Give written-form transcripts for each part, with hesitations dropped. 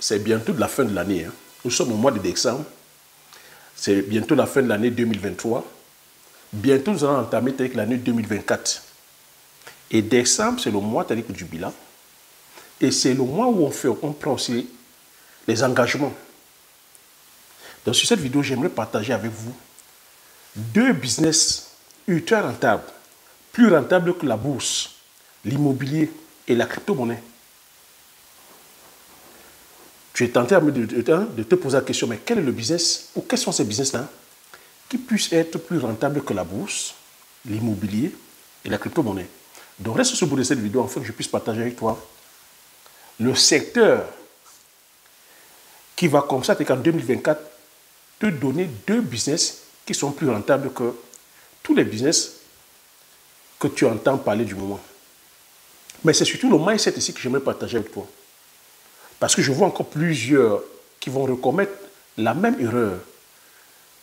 c'est bientôt de la fin de l'année. Hein. Nous sommes au mois de décembre. C'est bientôt la fin de l'année 2023. Bientôt, nous allons entamer avec l'année 2024. Et décembre, c'est le mois du bilan. Et c'est le mois où on prend aussi les engagements. Donc, sur cette vidéo, j'aimerais partager avec vous 2 business ultra rentables, plus rentables que la bourse, l'immobilier et la crypto-monnaie. Tu es tenté de te poser la question, mais quel est le business, ou quels sont ces business-là qui puissent être plus rentables que la bourse, l'immobilier et la crypto-monnaie? Donc, reste sur le bout de cette vidéo afin que je puisse partager avec toi le secteur qui va comme ça, en 2024, te donner 2 business qui sont plus rentables que tous les business que tu entends parler du moment. Mais c'est surtout le mindset ici que j'aimerais partager avec toi. Parce que je vois encore plusieurs qui vont recommettre la même erreur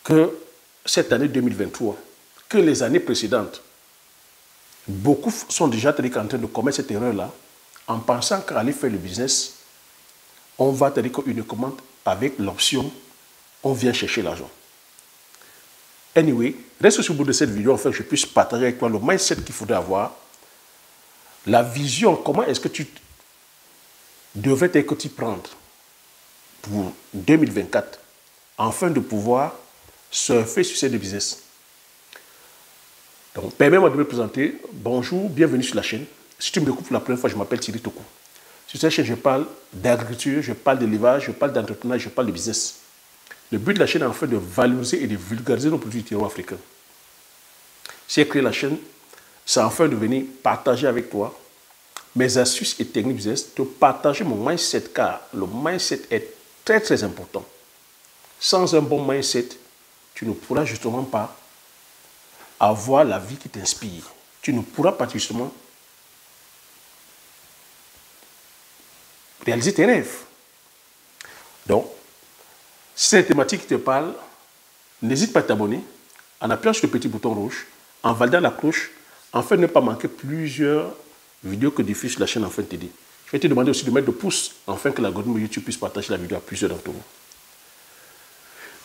que cette année 2023, que les années précédentes. Beaucoup sont déjà en train de commettre cette erreur-là en pensant qu'aller faire le business, on va uniquement avec l'option, on vient chercher l'argent. Anyway, reste sur le bout de cette vidéo afin que je puisse partager avec toi le mindset qu'il faudrait avoir, la vision, comment est-ce que tu devrais t'y prendre pour 2024 afin de pouvoir surfer sur ces 2 business. Donc, permets-moi de me présenter. Bonjour, bienvenue sur la chaîne. Si tu me découvres pour la première fois, je m'appelle Thierry Toko. Sur cette chaîne, je parle d'agriculture, je parle d'élevage, je parle d'entrepreneuriat, je parle de business. Le but de la chaîne est en fait de valoriser et de vulgariser nos produits du terroir africain. Si j'ai créé la chaîne, c'est afin de venir partager avec toi mes astuces et techniques business, de partager mon mindset, car le mindset est très très important. Sans un bon mindset, tu ne pourras justement pas avoir la vie qui t'inspire. Tu ne pourras pas justement réaliser tes rêves. Donc, si c'est une thématique qui te parle, n'hésite pas à t'abonner en appuyant sur le petit bouton rouge, en validant la cloche, afin de ne pas manquer plusieurs vidéos que diffuse sur la chaîne afin de t'aider. Je vais te demander aussi de mettre de pouces afin que l'algorithme YouTube puisse partager la vidéo à plusieurs d'entre vous.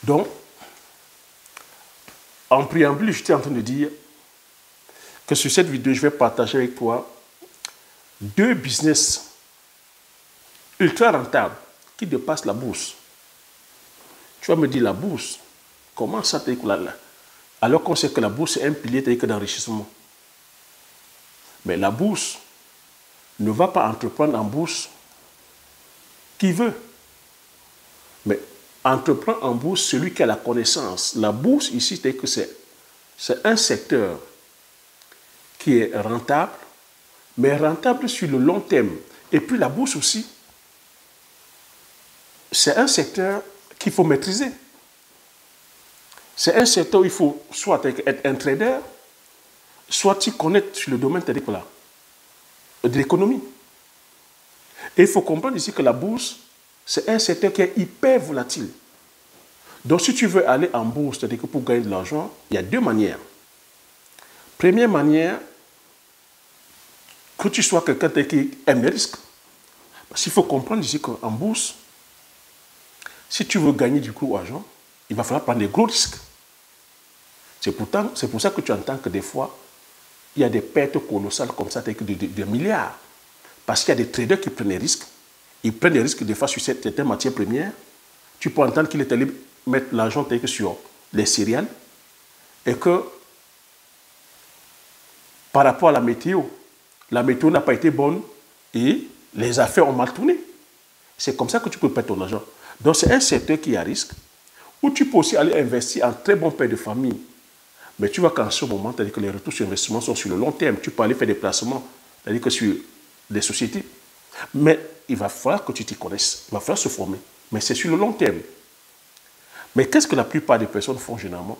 Donc, en préambule, j'étais en train de dire que sur cette vidéo, je vais partager avec toi 2 business ultra rentables qui dépassent la bourse. Tu vas me dire, la bourse, comment ça t'est là? Alors qu'on sait que la bourse est un pilier d'enrichissement. Mais la bourse ne va pas entreprendre en bourse qui veut. Mais entreprend en bourse celui qui a la connaissance. La bourse ici, c'est un secteur qui est rentable, mais rentable sur le long terme. Et puis la bourse aussi, c'est un secteur qu'il faut maîtriser. C'est un secteur où il faut soit être un trader, soit tu connais sur le domaine de l'économie. Et il faut comprendre ici que la bourse, c'est un secteur qui est hyper volatile. Donc si tu veux aller en bourse, c'est-à-dire que pour gagner de l'argent, il y a 2 manières. Première manière, que tu sois quelqu'un qui aime les risques. Parce qu'il faut comprendre ici qu'en bourse, si tu veux gagner du coup argent, il va falloir prendre des gros risques. C'est pour ça que tu entends que des fois, il y a des pertes colossales comme ça, de milliards. Parce qu'il y a des traders qui prennent des risques. Ils prennent des risques des fois sur certaines matières premières. Tu peux entendre qu'il est allé mettre l'argent sur les céréales et que par rapport à la météo n'a pas été bonne et les affaires ont mal tourné. C'est comme ça que tu peux perdre ton argent. Donc c'est un secteur qui est à risque, où tu peux aussi aller investir en très bon père de famille. Mais tu vois qu'en ce moment, c'est-à-dire que les retours sur investissement sont sur le long terme. Tu peux aller faire des placements, c'est-à-dire que sur des sociétés. Mais il va falloir que tu t'y connaisses. Il va falloir se former. Mais c'est sur le long terme. Mais qu'est-ce que la plupart des personnes font généralement?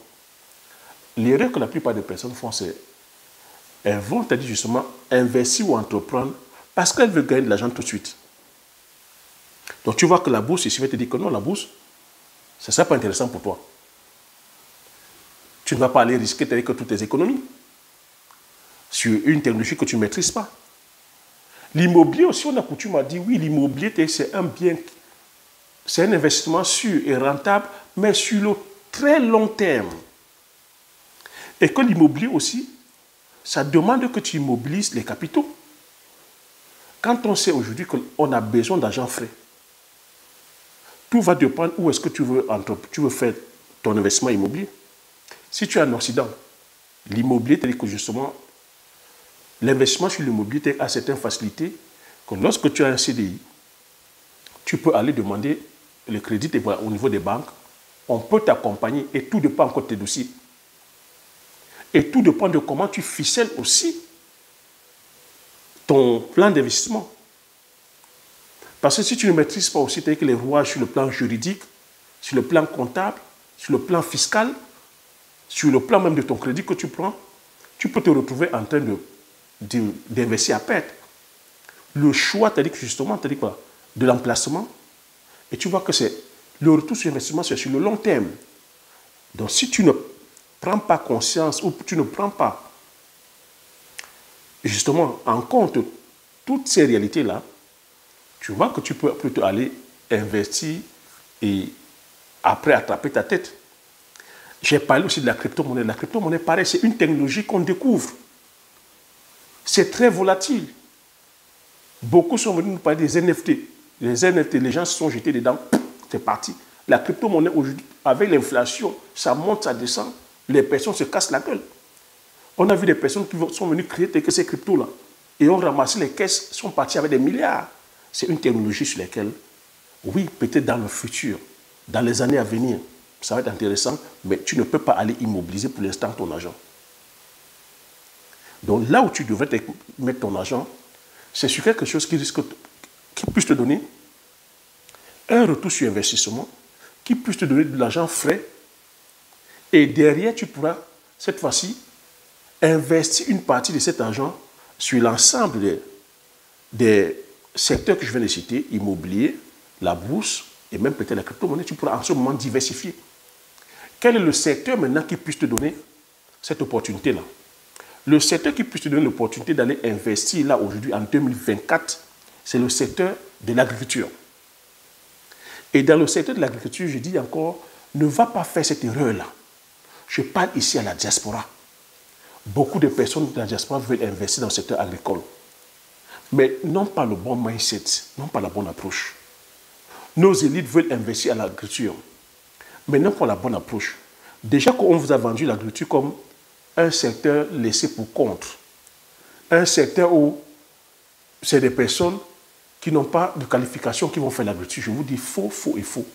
L'erreur que la plupart des personnes font, c'est elles vont, c'est-à-dire justement, investir ou entreprendre parce qu'elles veulent gagner de l'argent tout de suite. Donc tu vois que la bourse, ici, va te dire que non, la bourse, ce ne sera pas intéressant pour toi. Tu ne vas pas aller risquer que toutes tes économies sur une technologie que tu ne maîtrises pas. L'immobilier aussi, on a coutume à dire, oui, l'immobilier, c'est un bien c'est un investissement sûr et rentable, mais sur le très long terme. Et que l'immobilier aussi, ça demande que tu immobilises les capitaux. Quand on sait aujourd'hui qu'on a besoin d'argent frais, tout va dépendre où est-ce que tu veux faire ton investissement immobilier. Si tu es en Occident, l'immobilier, c'est-à-dire que justement, l'investissement sur l'immobilier a certaines facilités que lorsque tu as un CDI, tu peux aller demander le crédit au niveau des banques, on peut t'accompagner et tout dépend encore de tes dossiers. Et tout dépend de comment tu ficelles aussi ton plan d'investissement. Parce que si tu ne maîtrises pas aussi les rouages sur le plan juridique, sur le plan comptable, sur le plan fiscal, sur le plan même de ton crédit que tu prends, tu peux te retrouver en train d'investir à perte. Le choix, c'est-à-dire justement, de l'emplacement, et tu vois que le retour sur investissement, c'est sur le long terme. Donc si tu ne prends pas conscience ou tu ne prends pas justement en compte toutes ces réalités-là, tu vois que tu peux plutôt aller investir et après attraper ta tête. J'ai parlé aussi de la crypto-monnaie. La crypto-monnaie, pareil, c'est une technologie qu'on découvre. C'est très volatile. Beaucoup sont venus nous parler des NFT. Les NFT, les gens se sont jetés dedans, c'est parti. La crypto-monnaie, aujourd'hui, avec l'inflation, ça monte, ça descend. Les personnes se cassent la gueule. On a vu des personnes qui sont venues créer ces cryptos-là et ont ramassé les caisses, sont partis avec des milliards. C'est une technologie sur laquelle, oui, peut-être dans le futur, dans les années à venir, ça va être intéressant, mais tu ne peux pas aller immobiliser pour l'instant ton argent. Donc là où tu devrais mettre ton argent, c'est sur quelque chose qui puisse te donner un retour sur investissement, qui puisse te donner de l'argent frais, et derrière, tu pourras, cette fois-ci, investir une partie de cet argent sur l'ensemble des secteurs que je viens de citer, immobilier, la bourse et même peut-être la crypto-monnaie. Tu pourras en ce moment diversifier. Quel est le secteur maintenant qui puisse te donner cette opportunité-là? Le secteur qui puisse te donner l'opportunité d'aller investir là aujourd'hui en 2024, c'est le secteur de l'agriculture. Et dans le secteur de l'agriculture, je dis encore, ne va pas faire cette erreur-là. Je parle ici à la diaspora. Beaucoup de personnes de la diaspora veulent investir dans le secteur agricole, mais n'ont pas le bon mindset, n'ont pas la bonne approche. Nos élites veulent investir à l'agriculture, mais n'ont pas la bonne approche. Déjà qu'on vous a vendu l'agriculture comme un secteur laissé pour compte, un secteur où c'est des personnes qui n'ont pas de qualification qui vont faire l'agriculture. Je vous dis faux, faux et faux.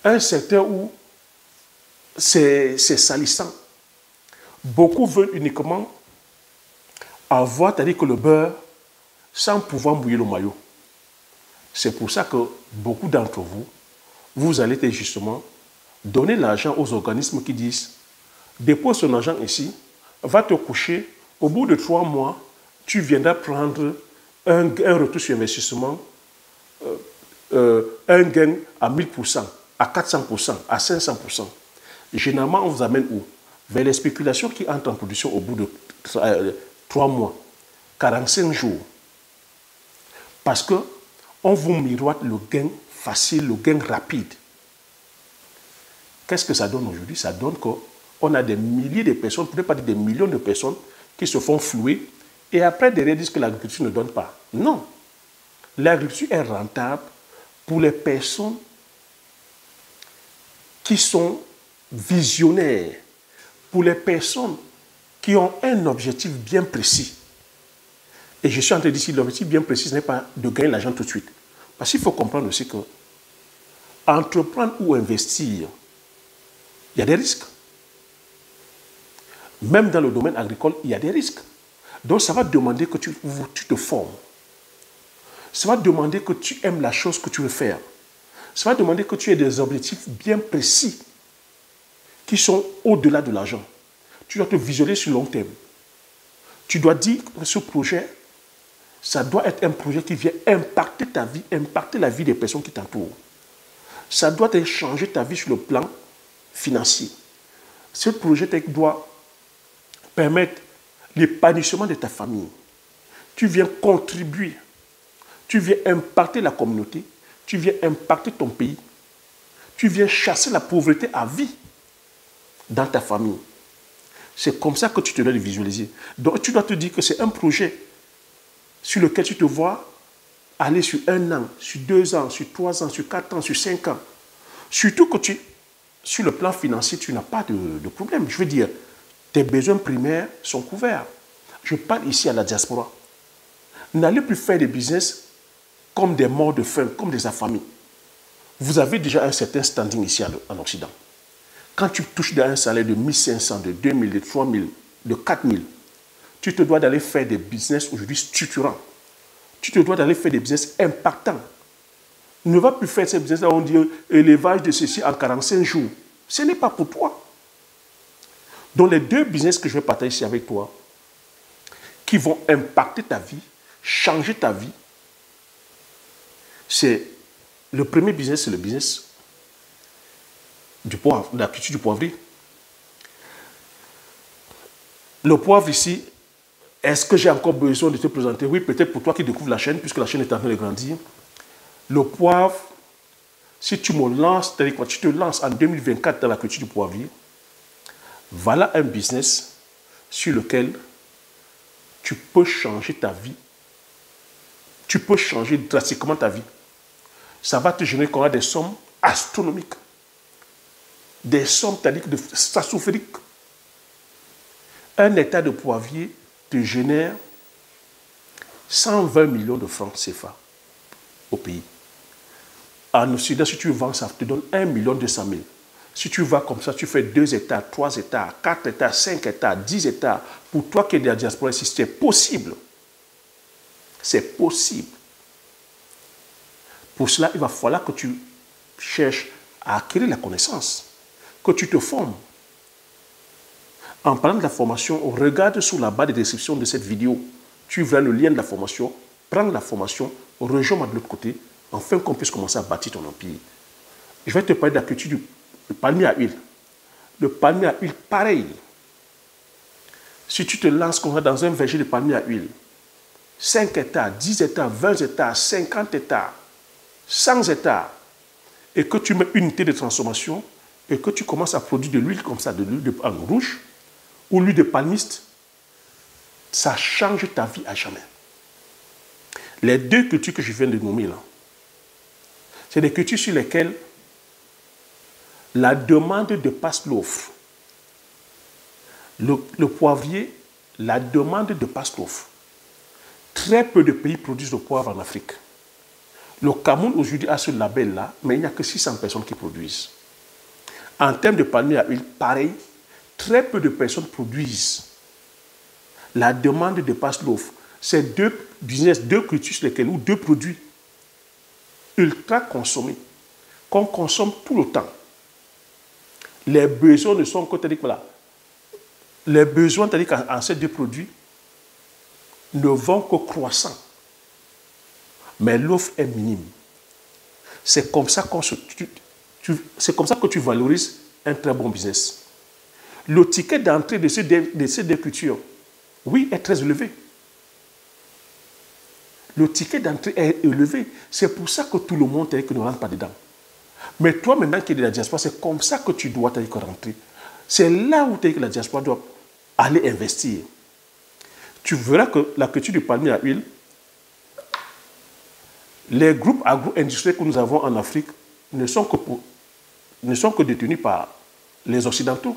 Un secteur où c'est salissant. Beaucoup veulent uniquement avoir, c'est-à-dire que le beurre, sans pouvoir mouiller le maillot. C'est pour ça que beaucoup d'entre vous, vous allez justement donner l'argent aux organismes qui disent dépose ton argent ici, va te coucher, au bout de 3 mois, tu viendras prendre un retour sur investissement, un gain à 1000%, à 400%, à 500%. Généralement, on vous amène où? Vers les spéculations qui entrent en production au bout de 3 mois, 45 jours. Parce qu'on vous miroite le gain facile, le gain rapide. Qu'est-ce que ça donne aujourd'hui? Ça donne qu'on a des milliers de personnes, peut-être pas des millions de personnes qui se font flouer et après derrière disent que l'agriculture ne donne pas. Non. L'agriculture est rentable pour les personnes qui sont visionnaires, pour les personnes qui ont un objectif bien précis. Et je suis en train de dire que l'objectif bien précis n'est pas de gagner l'argent tout de suite. Parce qu'il faut comprendre aussi que entreprendre ou investir, il y a des risques. Même dans le domaine agricole, il y a des risques. Donc ça va demander que tu te formes. Ça va demander que tu aimes la chose que tu veux faire. Ça va demander que tu aies des objectifs bien précis qui sont au-delà de l'argent. Tu dois te visualiser sur le long terme. Tu dois dire que ce projet, ça doit être un projet qui vient impacter ta vie, impacter la vie des personnes qui t'entourent. Ça doit changer ta vie sur le plan financier. Ce projet doit permettre l'épanouissement de ta famille. Tu viens contribuer, tu viens impacter la communauté, Tu viens impacter ton pays. Tu viens chasser la pauvreté à vie dans ta famille. C'est comme ça que tu te dois de visualiser. Donc tu dois te dire que c'est un projet sur lequel tu te vois aller sur 1 an, sur 2 ans, sur 3 ans, sur 4 ans, sur 5 ans. Surtout que sur le plan financier, tu n'as pas de problème. Je veux dire, tes besoins primaires sont couverts. Je parle ici à la diaspora. N'allez plus faire des business comme des morts de faim, comme des affamés. Vous avez déjà un certain standing ici en Occident. Quand tu touches un salaire de 1500, de 2000, de 3000, de 4000, tu te dois d'aller faire des business aujourd'hui structurants. Tu te dois d'aller faire des business impactants. Ne va plus faire ces business-là, on dit élevage de ceci en 45 jours. Ce n'est pas pour toi. Donc les 2 business que je vais partager ici avec toi, qui vont impacter ta vie, changer ta vie, c'est le premier business, c'est le business du poivre, de la culture du poivrier. Le poivre ici, est-ce que j'ai encore besoin de te présenter? Oui, peut-être pour toi qui découvres la chaîne, puisque la chaîne est en train de grandir. Le poivre, si tu me lances, c'est-à-dire que tu te lances en 2024 dans la culture du poivrier, voilà un business sur lequel tu peux changer ta vie. Tu peux changer drastiquement ta vie. Ça va te générer qu'on a des sommes astronomiques. Des sommes, c'est-à-dire stratosphériques. Un hectare de poivrier te génère 120 millions de francs CFA au pays. En Occident, si tu vends, ça te donne 1 200 000. Si tu vas comme ça, tu fais 2 hectares, 3 hectares, 4 hectares, 5 hectares, 10 hectares. Pour toi qui es de la diaspora ici, c'est possible. C'est possible. Pour cela, il va falloir que tu cherches à acquérir la connaissance, que tu te formes. En parlant de la formation, regarde sous la barre de description de cette vidéo. Tu verras le lien de la formation, prends la formation, rejoins-moi de l'autre côté, afin qu'on puisse commencer à bâtir ton empire. Je vais te parler de la culture du palmier à huile. Le palmier à huile, pareil. Si tu te lances comme ça dans un verger de palmier à huile, 5 hectares, 10 hectares, 20 hectares, 50 hectares, 100 hectares, et que tu mets une unité de transformation, et que tu commences à produire de l'huile comme ça, de l'huile de palme rouge, ou l'huile de palmiste, ça change ta vie à jamais. Les 2 cultures que je viens de nommer là, c'est des cultures sur lesquelles la demande dépasse l'offre. Le poivrier, la demande dépasse l'offre. Très peu de pays produisent le poivre en Afrique. Le Cameroun aujourd'hui a ce label-là, mais il n'y a que 600 personnes qui produisent. En termes de palmier à huile, pareil, très peu de personnes produisent. La demande dépasse l'offre. C'est 2 business, 2 cultures sur lesquelles, ou 2 produits ultra consommés, qu'on consomme tout le temps. Les besoins ne sont que, voilà, les besoins, c'est-à-dire qu'en ces 2 produits, ne vont que croissant. Mais l'offre est minime. C'est comme ça que tu valorises un très bon business. Le ticket d'entrée de ces 2 cultures, oui, est très élevé. Le ticket d'entrée est élevé. C'est pour ça que tout le monde ne rentre pas dedans. Mais toi, maintenant qui es de la diaspora, c'est comme ça que tu dois rentrer. C'est là où que la diaspora doit aller investir. Tu verras que la culture du palmier à huile, les groupes agro-industriels que nous avons en Afrique ne sont que détenus par les Occidentaux.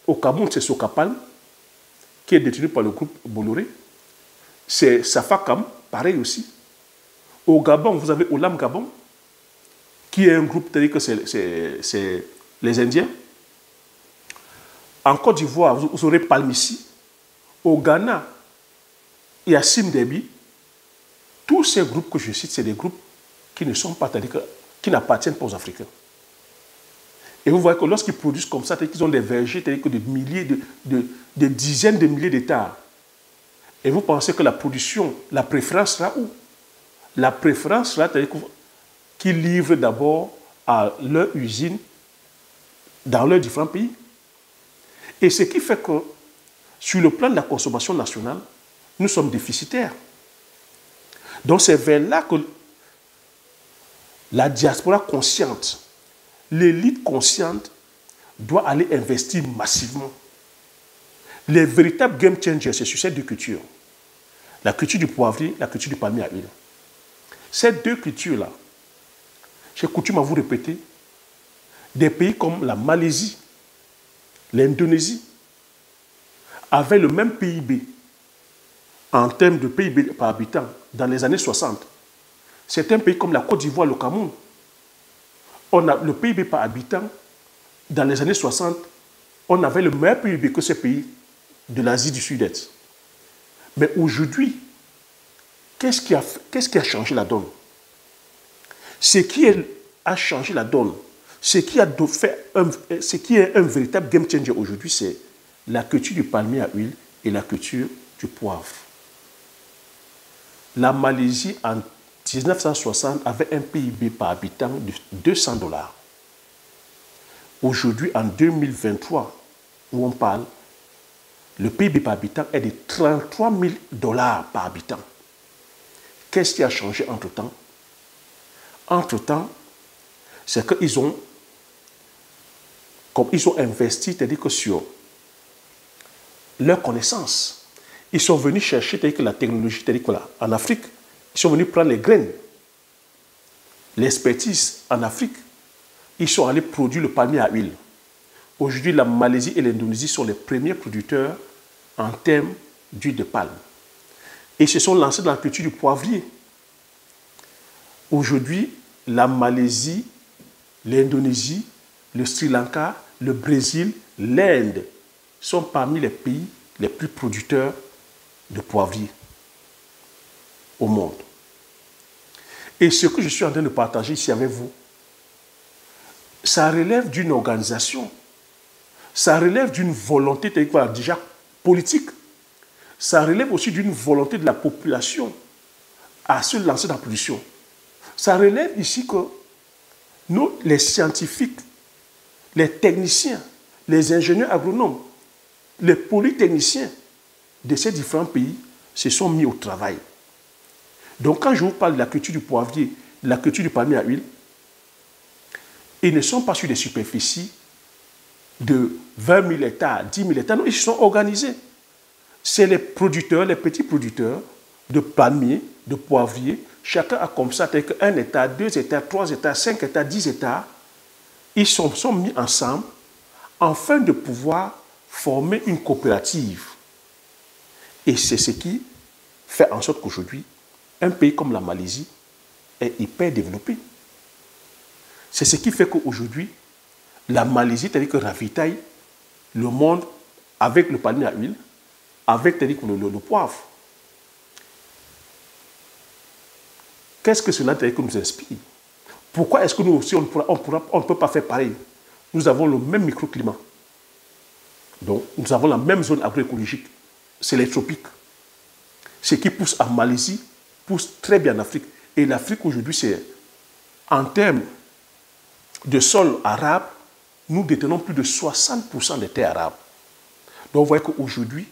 Au Cameroun, c'est Socapal, qui est détenu par le groupe Bolloré. C'est Safacam, pareil aussi. Au Gabon, vous avez Olam Gabon, qui est un groupe, c'est-à-dire que c'est les Indiens. En Côte d'Ivoire, vous aurez Palmissi. Au Ghana, il y a Simdebi. Tous ces groupes que je cite, c'est des groupes qui ne sont pas, qui n'appartiennent pas aux Africains. Et vous voyez que lorsqu'ils produisent comme ça, ils ont des vergers, c'est-à-dire que de dizaines de milliers d'hectares. Et vous pensez que la production, la préférence sera où? La préférence sera, c'est-à-dire qu'ils livrent d'abord à leur usine dans leurs différents pays. Et ce qui fait que, sur le plan de la consommation nationale, nous sommes déficitaires. Donc c'est vers là que la diaspora consciente, l'élite consciente doit aller investir massivement. Les véritables game changers, c'est sur ces deux cultures. La culture du poivrier, la culture du palmier à huile. Ces deux cultures-là, j'ai coutume à vous répéter, des pays comme la Malaisie, l'Indonésie, avaient le même PIB en termes de PIB par habitant dans les années 60. Certains pays comme la Côte d'Ivoire, le Cameroun, on a le PIB par habitant dans les années 60, on avait le meilleur PIB que ces pays de l'Asie du Sud-Est. Mais aujourd'hui, qu'est-ce qui a changé la donne? Ce qui a changé la donne, ce qui est un véritable game changer aujourd'hui, c'est la culture du palmier à huile et la culture du poivre. La Malaisie, en 1960, avait un PIB par habitant de 200 $. Aujourd'hui, en 2023, où on parle, le PIB par habitant est de 33 000 $ par habitant. Qu'est-ce qui a changé entre-temps? Entre-temps, c'est qu'ils ont, comme ils ont investi, c'est-à-dire que sur leurs connaissances, ils sont venus chercher, c'est-à-dire que la technologie, c'est-à-dire que là, en Afrique, ils sont venus prendre les graines, l'expertise en Afrique, ils sont allés produire le palmier à huile. Aujourd'hui, la Malaisie et l'Indonésie sont les premiers producteurs en termes d'huile de palme. Et ils se sont lancés dans la culture du poivrier. Aujourd'hui, la Malaisie, l'Indonésie, le Sri Lanka, le Brésil, l'Inde sont parmi les pays les plus producteurs de poivrier au monde. Et ce que je suis en train de partager ici avec vous, ça relève d'une organisation, ça relève d'une volonté déjà politique, ça relève aussi d'une volonté de la population à se lancer dans la production. Ça relève ici que nous, les scientifiques, les techniciens, les ingénieurs agronomes, les polytechniciens de ces différents pays se sont mis au travail. Donc quand je vous parle de la culture du poivrier, de la culture du palmier à huile, ils ne sont pas sur des superficies de 20 000 hectares, 10 000 hectares, non, ils se sont organisés. C'est les producteurs, les petits producteurs de palmiers, de poivriers, chacun a comme ça, avec 1 hectare, 2 hectares, 3 hectares, 5 hectares, 10 hectares, ils sont mis ensemble afin de pouvoir former une coopérative. Et c'est ce qui fait en sorte qu'aujourd'hui, un pays comme la Malaisie est hyper développé. C'est ce qui fait qu'aujourd'hui, la Malaisie, c'est-à-dire que ravitaille le monde avec le palmier à huile, avec le poivre. Qu'est-ce que cela nous inspire? Pourquoi est-ce que nous aussi, on ne peut pas faire pareil? Nous avons le même microclimat. Donc, nous avons la même zone agroécologique. C'est les tropiques. Ce qui pousse en Malaisie pousse très bien en Afrique. Et l'Afrique aujourd'hui, c'est en termes de sol arabe, nous détenons plus de 60% des terres arabes. Donc, vous voyez qu'aujourd'hui,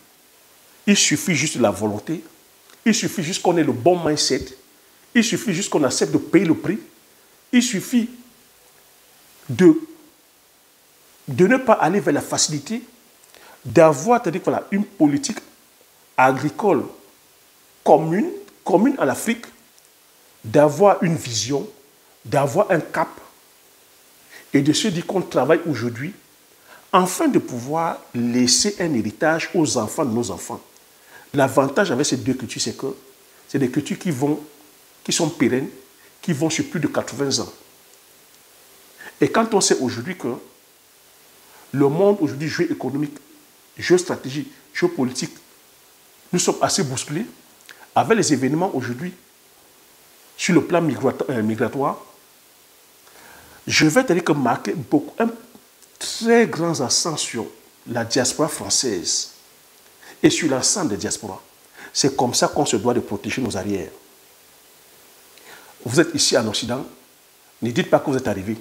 il suffit juste de la volonté, il suffit juste qu'on ait le bon mindset, il suffit juste qu'on accepte de payer le prix, il suffit de ne pas aller vers la facilité, d'avoir voilà, une politique agricole commune à l'Afrique, d'avoir une vision, d'avoir un cap, et de se dire qu'on travaille aujourd'hui afin de pouvoir laisser un héritage aux enfants de nos enfants. L'avantage avec ces deux cultures, c'est que c'est des cultures qui sont pérennes, qui vont sur plus de 80 ans. Et quand on sait aujourd'hui que le monde aujourd'hui, géoéconomique, géostratégique, géopolitique, nous sommes assez bousculés avec les événements aujourd'hui sur le plan migratoire, je vais te dire que marquer un très grand accent sur la diaspora française et sur l'ensemble des diasporas. C'est comme ça qu'on se doit de protéger nos arrières. Vous êtes ici en Occident, ne dites pas que vous êtes arrivé.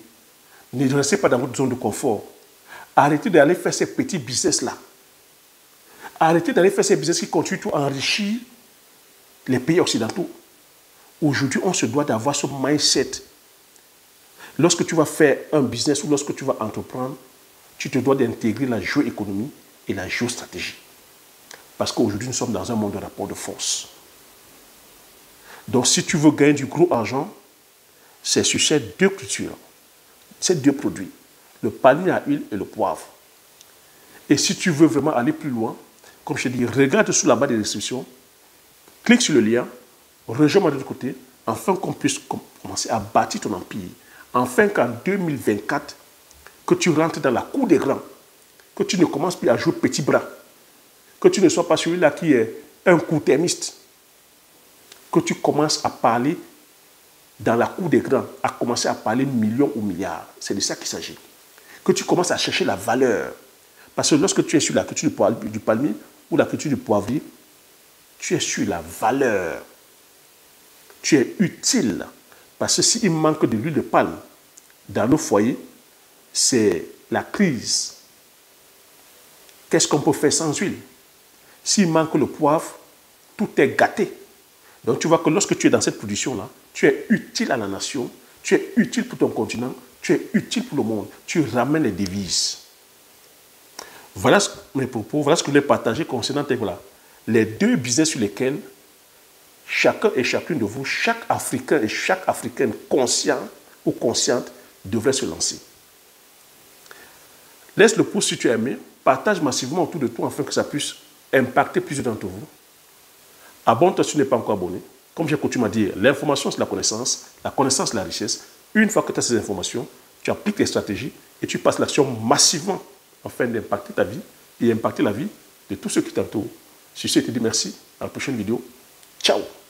Ne restez pas dans votre zone de confort. Arrêtez d'aller faire ces petits business-là. Arrêtez d'aller faire ces business qui continuent à enrichir les pays occidentaux. Aujourd'hui, on se doit d'avoir ce mindset. Lorsque tu vas faire un business ou lorsque tu vas entreprendre, tu te dois d'intégrer la géoéconomie et la géostratégie. Parce qu'aujourd'hui, nous sommes dans un monde de rapport de force. Donc, si tu veux gagner du gros argent, c'est sur ces deux cultures, ces deux produits, le palmier à huile et le poivre. Et si tu veux vraiment aller plus loin, comme je te dis, regarde sous la barre de description, clique sur le lien, rejoins-moi de l'autre côté, afin qu'on puisse commencer à bâtir ton empire. Afin qu'en 2024, que tu rentres dans la cour des grands, que tu ne commences plus à jouer petit bras, que tu ne sois pas celui-là qui est un court-termiste, que tu commences à parler dans la cour des grands, à commencer à parler millions ou milliards. C'est de ça qu'il s'agit. Que tu commences à chercher la valeur. Parce que lorsque tu es sur la culture du palmier ou la culture du poivrier, tu es sur la valeur. Tu es utile. Parce que s'il manque de l'huile de palme dans nos foyers, c'est la crise. Qu'est-ce qu'on peut faire sans huile? S'il manque le poivre, tout est gâté. Donc tu vois que lorsque tu es dans cette position-là, tu es utile à la nation, tu es utile pour ton continent, tu es utile pour le monde. Tu ramènes les devises. Voilà mes propos, voilà ce que je voulais partager concernant les deux business sur lesquels chacun et chacune de vous, chaque Africain et chaque Africaine conscient ou consciente devrait se lancer. Laisse le pouce si tu as aimé, partage massivement autour de toi afin que ça puisse impacter plusieurs d'entre vous. Abonne-toi si tu n'es pas encore abonné. Comme j'ai coutume à dire, l'information c'est la connaissance c'est la richesse. Une fois que tu as ces informations, tu appliques tes stratégies et tu passes l'action massivement afin d'impacter ta vie et impacter la vie de tous ceux qui t'entourent. Sur ce, je te dis merci. À la prochaine vidéo. Ciao.